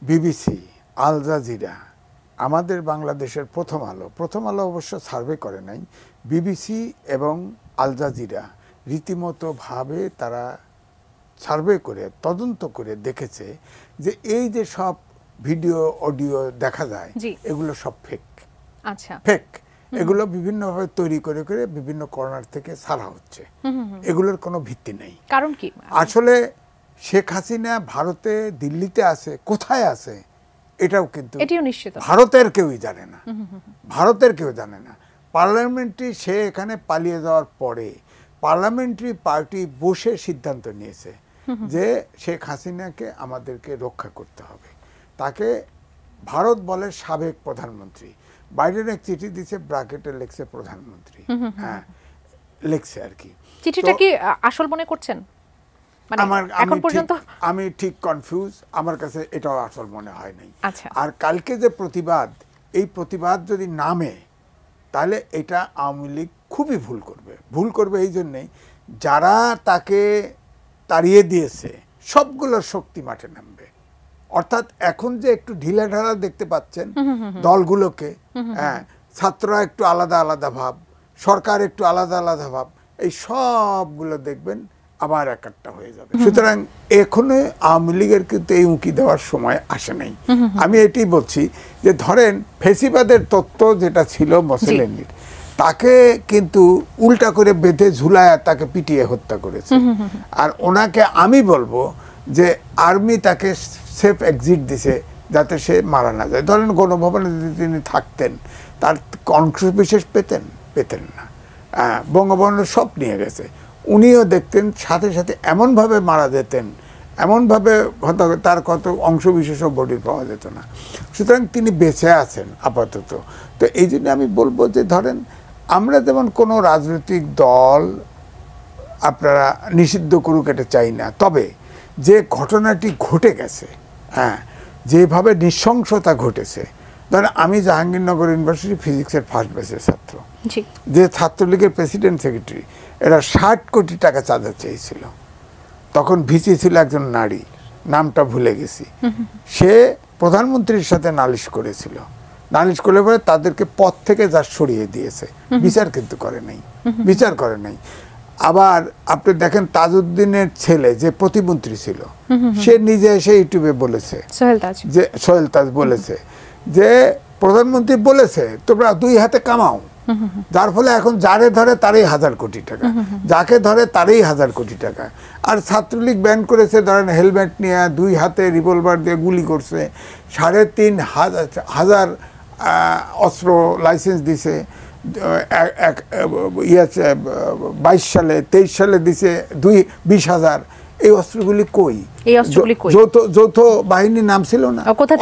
BBC, Al Jazeera, আমাদের বাংলাদেশের প্রথম আলো অবশ্য সার্ভে করে নাই, বিবিসি এবং আল জাজিরা রীতিমতো ভাবে তারা সার্ভে করে তদন্ত করে দেখেছে যে এই যে সব ভিডিও অডিও দেখা যায় এগুলো সব ফেক। আচ্ছা, ফেক। এগুলো বিভিন্নভাবে তৈরি করে করে বিভিন্ন কর্নার থেকে ছাড়া হচ্ছে, এগুলোর কোনো ভিত্তি নেই। কারণ কি? আসলে শেখ হাসিনা ভারতে, দিল্লিতে আছে, কোথায় আছে এটাও কিন্তু নিশ্চিত ভারতের কেউই জানে না। ভারতের কেউ জানে না। পার্লামেন্টারি সে এখানে পালিয়ে যাওয়ার পরে পার্লামেন্টারি পার্টি বসে সিদ্ধান্ত নিয়েছে যে শেখ হাসিনাকে আমাদেরকে রক্ষা করতে হবে। তাকে ভারত বলে সাবেক প্রধানমন্ত্রী, বাইডেন এক চিঠি দিচ্ছে, ব্র্যাকেটে লিখছে প্রধানমন্ত্রী, হ্যাঁ লিখছে আর কি। চিঠিটা কি আসল মনে করছেন? আমি ঠিক কনফিউজ, আমার কাছে এটাও আসল মনে হয় নাই। আচ্ছা। আর কালকে যে প্রতিবাদ, এই প্রতিবাদ যদি নামে তাহলে এটা আওয়ামী লীগ খুবই ভুল করবে এই জন্যেই যারা তাকে তাড়িয়ে দিয়েছে সবগুলোর শক্তি মাঠে নামবে। অর্থাৎ এখন যে একটু ঢিলাঢালা দেখতে পাচ্ছেন দলগুলোকে, হ্যাঁ, ছাত্ররা একটু আলাদা আলাদা ভাব, সরকার একটু আলাদা আলাদা ভাব, এই সবগুলো দেখবেন আবার একটা হয়ে যাবে। সুতরাং এখনো আওয়ামী লীগের কিন্তু এই উঁকি দেওয়ার সময় আসে নাই। আমি এটাই বলছি যে ধরেন ফেসিবাদের তত্ত্ব যেটা ছিল মোসেলিনির, তাকে কিন্তু উল্টা করে বেঁধে ঝুলায় তাকে পিটিয়ে হত্যা করেছে। আর ওনাকে আমি বলবো যে আর্মি তাকে সেফ এক্সিট দিছে যাতে সে মারা না যায়। ধরেন গণভবনে যদি তিনি থাকতেন তার অংশ বিশেষ পেতেন না। বঙ্গবন্ধু সব নিয়ে গেছে, উনিও দেখতেন, সাথে সাথে এমনভাবে মারা যেতেন, এমনভাবে তার কত অংশ বিশেষও বডির পাওয়া যেত না। সুতরাং তিনি বেঁচে আছেন আপাতত। তো এই জন্য আমি বলবো যে ধরেন আমরা যেমন কোনো রাজনৈতিক দল আপনারা নিষিদ্ধ করুক এটা চাই না, তবে যে ঘটনাটি ঘটে গেছে, হ্যাঁ, যেভাবে নৃশংসতা ঘটেছে, ধরেন আমি জাহাঙ্গীরনগর ইউনিভার্সিটি ফিজিক্সের ফার্স্ট ব্যাচের ছাত্র, যে ছাত্রলীগের প্রেসিডেন্ট সেক্রেটারি, এরা 60 কোটি টাকা চাঁদা চেয়েছিল। তখন ভিসি ছিল একজন নারী, নামটা ভুলে গেছি। সে প্রধানমন্ত্রীর সাথে নালিশ করেছিল, নালিশ করলে পরে তাদেরকে পদ থেকে যা সরিয়ে দিয়েছে, বিচার কিন্তু করে নাই। আবার আপনি দেখেন তাজউদ্দিনের ছেলে যে প্রতিমন্ত্রী ছিল, সে নিজে এসে ইউটিউবে বলেছে, সোহেল তাজ বলেছে যে প্রধানমন্ত্রী বলেছে তোমরা 2 হাতে কামাও, যার ফলে এখন যারে ধরে তারই 1000 কোটি টাকা, যাকে ধরে তারই 1000 কোটি টাকা। আর ছাত্রলীগ ব্যান করেছে, ধরেন হেলমেট নিয়ে 2 হাতে রিভলভার দিয়ে গুলি করছে, 3500 অস্ত্র লাইসেন্স দিছে, 22 সালে 23 সালে দিছে 20,000। এই অস্ত্রগুলি কই? যৌথ বাহিনীর নাম ছিল না, কোথায়?